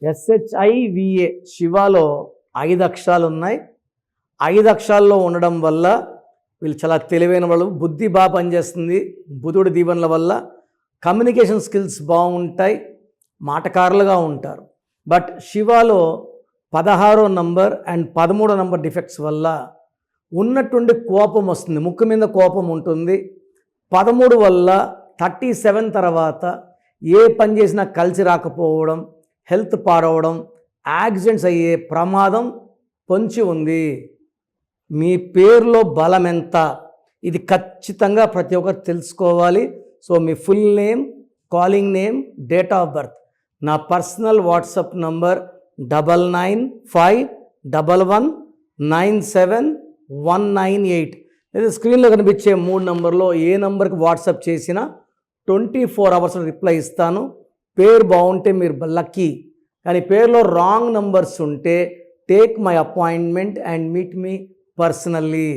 SHIVA శివాలో 5 అక్షరాలు ఉన్నాయి. 5 అక్షరాల్లో ఉండడం వల్ల వీళ్ళు చాలా తెలివైన వాళ్ళు, బుద్ధి బాగా పనిచేస్తుంది. బుధుడి దీవెనల వల్ల కమ్యూనికేషన్ స్కిల్స్ బాగుంటాయి, మాటకారులుగా ఉంటారు. బట్ శివాలో 16వ నంబర్ అండ్ 13వ నంబర్ డిఫెక్ట్స్ వల్ల ఉన్నట్టుండి కోపం వస్తుంది, ముక్కు మీద కోపం ఉంటుంది. 13 వల్ల 37 తర్వాత ఏ పని చేసినా కలిసి రాకపోవడం, హెల్త్ పాడవడం, యాక్సిడెంట్స్ అయ్యే ప్రమాదం పొంచి ఉంది. మీ పేరులో బలం ఎంత, ఇది ఖచ్చితంగా ప్రతి ఒక్కరు తెలుసుకోవాలి. So me full name, calling name, date of birth, నా పర్సనల్ వాట్సాప్ నంబర్ 99511197 లేదా స్క్రీన్లో కనిపించే 3 నంబర్లో ఏ నంబర్కి వాట్సాప్ చేసినా 24 అవర్స్ రిప్లై ఇస్తాను. పేరు బాగుంటే మీరు లక్కీ, కానీ పేరులో రాంగ్ నంబర్స్ ఉంటే take my appointment and meet me personally.